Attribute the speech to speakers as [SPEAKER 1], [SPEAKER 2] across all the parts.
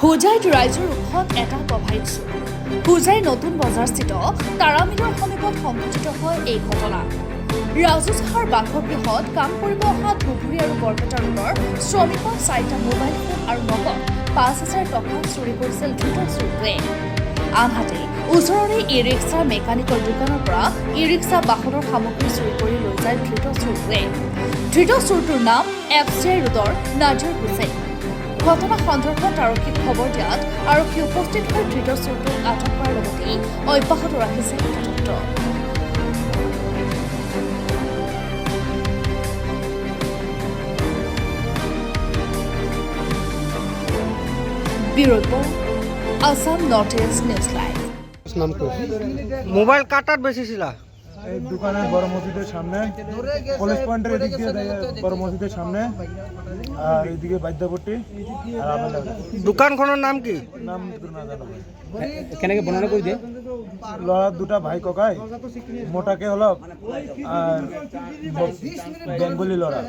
[SPEAKER 1] হোজাইত ৰাইজৰ মুখত এটা কভাইত চুৰ। হোজাই নতুন বজাৰস্থিত তাৰামিলৰ সমীপত সংঘটিত হয় এই ঘটনা। ৰাজুচাহাৰ বাসগৃহত কাম কৰিব অহা ধুবুৰী আৰু বৰপেটা ৰোডৰ শ্ৰমিকৰ 4টা মোবাইল ফোন আৰু নগদ 5,000 টকা চুৰি কৰিছিল ধৃত চোৰটোৱে। আনহাতে ওচৰৰে ই ৰিক্সা মেকানিকৰ দোকানৰ পৰা ই ৰিক্সা বাহনৰ সামগ্ৰী চুৰি কৰি লৈ যায় ধৃত চোৰটোৱে। ধৃত চোৰটোৰ নাম FCI ৰোডৰ নাজিৰ হুছেইন। ঘটনা সন্দৰ্ভত আৰক্ষীক খবৰ দিয়াত আৰক্ষী উপস্থিত হৈ ধৃত চোৰটোক আটক কৰাৰ লগতে অব্যাহত ৰাখিছে তদন্ত। ব্যুৰো ৰিপৰ্ট, আসাম নৰ্থ ইষ্ট নিউজ লাইভ।
[SPEAKER 2] মোবাইল কাটার বেশি ছিল
[SPEAKER 3] এই দোকানের বড় মসজিদের সামনে, কলেজ পয়েন্টের এদিক দিয়ে বড় মসজিদের সামনে, আর এইদিকে বাদ্যাপট্টি আর আবেলা।
[SPEAKER 2] দোকানখনের নাম কি?
[SPEAKER 3] নাম তো না জানো।
[SPEAKER 2] কেনেকে বর্ণনা করে দিয়ে?
[SPEAKER 3] লড়া দুটা ভাই ককাই, মোটাকে হলো আর বেঙ্গলি লড়া,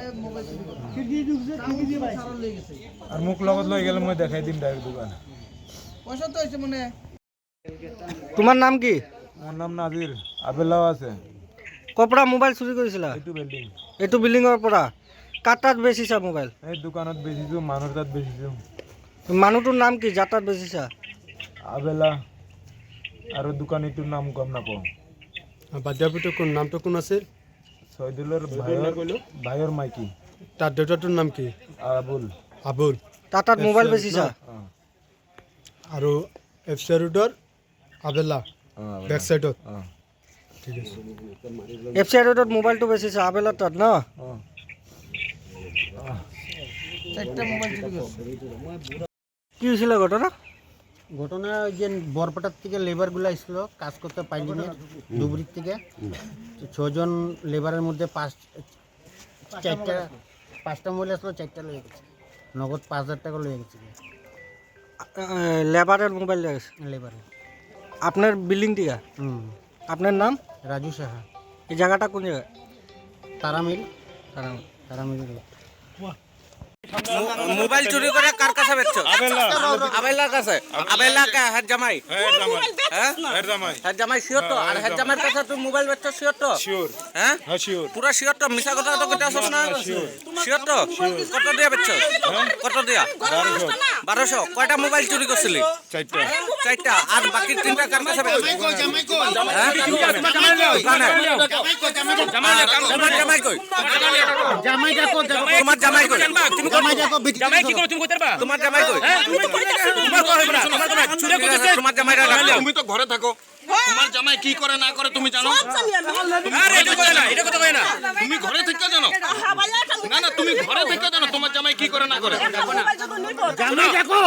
[SPEAKER 3] আর মুখ লগত লই গেলে মই দেখাই দিম ডাইরেক্ট দোকান।
[SPEAKER 2] তোমার নাম কি?
[SPEAKER 3] আমার নাম নাজির। আবেলাও আছে।
[SPEAKER 2] কপড়া মোবাইল চুরি করেছিল?
[SPEAKER 3] এইটো বিল্ডিং।
[SPEAKER 2] এইটো বিল্ডিংৰ পৰা কাটাত বেচিছা মোবাইল?
[SPEAKER 3] এই দোকানত বেচিছো, মানুহ তাত বেচিছো।
[SPEAKER 2] মানুহটোৰ নাম কি যাতাত বেচিছা?
[SPEAKER 3] আবেলা আৰু দোকানীটোৰ নাম গম নাপাওঁ।
[SPEAKER 4] বাদ্যাপীঠৰ কোন নামটো কোন আছিল?
[SPEAKER 3] ছয়দুলৰ ভাইৰ মাইকী।
[SPEAKER 4] তাৰ দেউতাটোৰ নাম কি?
[SPEAKER 3] আবুল।
[SPEAKER 4] আবুল।
[SPEAKER 2] তাত মোবাইল বেচিছা?
[SPEAKER 4] আৰু FCI ৰোডৰ আবেলা বেক চাইডত? ঠিক আছে।
[SPEAKER 2] FCI ৰোডত মোবাইলটো বেচিছা আবেলা তাত ন? কি হৈছিল ঘটনা?
[SPEAKER 5] ঘটনা যে বরপেটার থেকে লেবারগুলো আসলো কাজ করতে পারলি না ধুবুরির থেকে। 6জন লেবারের মধ্যে পাঁচটা মহিলা আসলো, 4টা লয়ে গেছে। নগদ 5,000 টাকা লয়ে গেছে
[SPEAKER 2] লেবারের মোবাইল গেছে
[SPEAKER 5] লেবারের।
[SPEAKER 2] আপনার বিল্ডিং টিকা? আপনার নাম?
[SPEAKER 5] রাজু সাহা।
[SPEAKER 2] এই জায়গাটা কোন জায়গা?
[SPEAKER 5] তারামিল। তারামিল
[SPEAKER 6] মোবাইল চুরি করে কার কাছে বেচছো? আবেলার কাছে। আবেলা কা হেড জামাই? হেড জামাই শিওর তো? আর হেড জামাইয়ের কাছে তুই মোবাইল বেচছো শিওর তো?
[SPEAKER 3] শিওর।
[SPEAKER 6] হ্যাঁ
[SPEAKER 3] শিওর।
[SPEAKER 6] পুরা শিওর তো? মিছা কথা তো কইতে আসছ না? শিওর তো? কত দিয়া বেচছো? কত দিয়া? 1200। কয়টা মোবাইল চুরি করছিলি? 4টা। আর বাকি 3টা কার কাছে বেচছো? জামাই কই? তোমার জামাই কই? তোমার জামাই কই?
[SPEAKER 7] জামাই কি করো তুমি কইতে পারবা?
[SPEAKER 6] তোমার জামাই কই? তোমার কই হবে না? তোমার জামাই চুরি করতেছে। তোমার জামাইরা ডাকলে
[SPEAKER 7] তুমি তো ঘরে থাকো। তোমার জামাই কি করে না করে তুমি জানো? আরে এটা কই না, এটা কথা কই না। তুমি ঘরে থেকে জানো? না না, তুমি ঘরে থেকে জানো তোমার জামাই কি করে না করে? জামাই দেখো।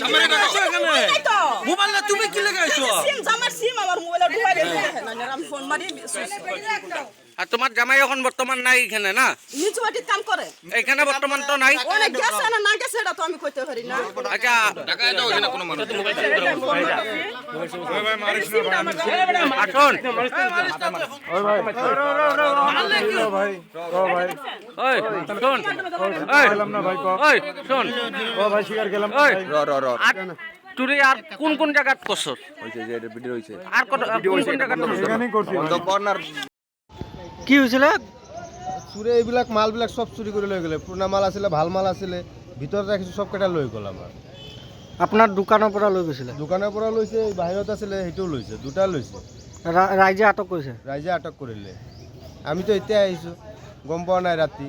[SPEAKER 7] জামাই দেখো।
[SPEAKER 6] মোবাইল না তুমি কি লাগাইছো?
[SPEAKER 8] জামার সিম আমার মোবাইলে ঢুকাই দিয়েছে। আমি ফোন মারি
[SPEAKER 6] আর তোমার জামাই এখন বর্তমান নাই এখানে না?
[SPEAKER 8] নিচু বাটির কাম করে।
[SPEAKER 6] এখানে বর্তমান তো নাই।
[SPEAKER 8] অনেক গেছে না গেছে এটা তো আমি কইতে পারি না।
[SPEAKER 6] আচ্ছা
[SPEAKER 7] ঢাকায় দাও এখানে কোনো মানুষ।
[SPEAKER 6] আসুন।
[SPEAKER 3] ওই ভাই
[SPEAKER 6] ওই শুন। ওই
[SPEAKER 3] গেলাম না ভাই।
[SPEAKER 6] ওই শুন।
[SPEAKER 3] ও ভাই শিকার গেলাম না
[SPEAKER 6] ওই
[SPEAKER 3] ভাই।
[SPEAKER 6] আর চুরি আর কোন কোন জায়গাত করছস? আর কোন কোন জায়গাত করছস?
[SPEAKER 3] এখানেই করছি।
[SPEAKER 2] কি হৈছিল?
[SPEAKER 5] চুরে এইবিলাক মালবিলাক সব চুরি করে লয়ে গেলে। পুরোনা মাল আছিলে, ভাল মাল আছিলে, ভিতৰত ৰাখিছোঁ সব কেইটা লৈ গ'ল আমাৰ।
[SPEAKER 2] আপনার দোকানের পৰা লৈ গৈছিলে?
[SPEAKER 5] দোকানৰ পৰা লৈছে, বাহিৰত আছিলে সেইটোও লৈছে, দুটা লৈছে।
[SPEAKER 2] রাইজে আটক কৰিছে?
[SPEAKER 5] ৰাইজে আটক কৰিলে। আমিতো এতিয়া আহিছোঁ, গম পোৱা নাই ৰাতি।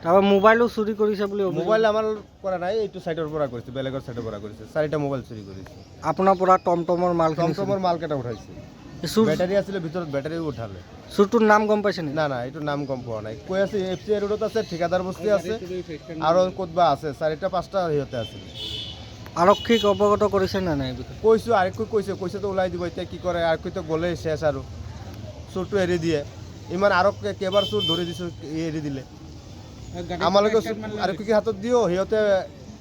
[SPEAKER 2] তারপর মোবাইলও চুরি কৰিছে বুলি অভিযোগ?
[SPEAKER 5] মোবাইল আমাৰ কৰা নাই, এইটো চাইডৰ পৰা কৰিছে, বেলেগৰ চাইডৰ পৰা কৰিছে। 4টা মোবাইল চুৰি কৰিছে।
[SPEAKER 2] আপোনাৰ পৰা টমটমৰ মাল
[SPEAKER 5] টমটমৰ মাল কেইটা উঠাইছে।
[SPEAKER 2] চুৰ
[SPEAKER 5] বেটাৰী আছিলে ভিতৰত, বেটাৰীও উঠালে।
[SPEAKER 2] চুৰটোৰ নাম গম পাইছে নেকি?
[SPEAKER 5] না না, এইটো নাম গম পোৱা নাই। কৈ আছে FCI ৰোডত আছে, ঠিকাদাৰ বস্তি আছে, আৰু ক'তবা আছে। 4টা 5টা সিহঁতে আছিলে।
[SPEAKER 2] আৰক্ষীক অৱগত কৰিছে নে নাই?
[SPEAKER 5] কৈছোঁ, আৰক্ষীক কৈছেতো ওলাই দিব। এতিয়া কি কৰে, আৰক্ষীতো গ'লে শেষ আৰু চোৰটো এৰি দিয়ে। ইমান আৰু কেইবাৰ চোৰ ধৰি দিছোঁ, এৰি দিলে। আমালোকে আৰক্ষীক হাতত দিও, সিহঁতে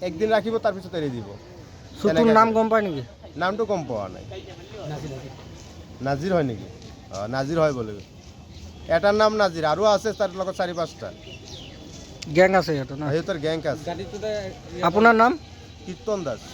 [SPEAKER 5] একদিন ৰাখিব, তাৰপিছত এৰি দিব।
[SPEAKER 2] চোৰটোৰ নাম গম পায় নেকি?
[SPEAKER 5] নামটো গম পোৱা নাই। নাজিৰ হয় নেকি? নাজিৰ হয় বোলে। এটাৰ নাম নাজিৰ, আৰু আছে তাৰ লগত 4-5টা
[SPEAKER 2] গ্যাং আছে সিহঁতৰ না?
[SPEAKER 5] সিহঁতৰ গেং আছে।
[SPEAKER 2] আপোনাৰ নাম?
[SPEAKER 5] কীর্তন দাস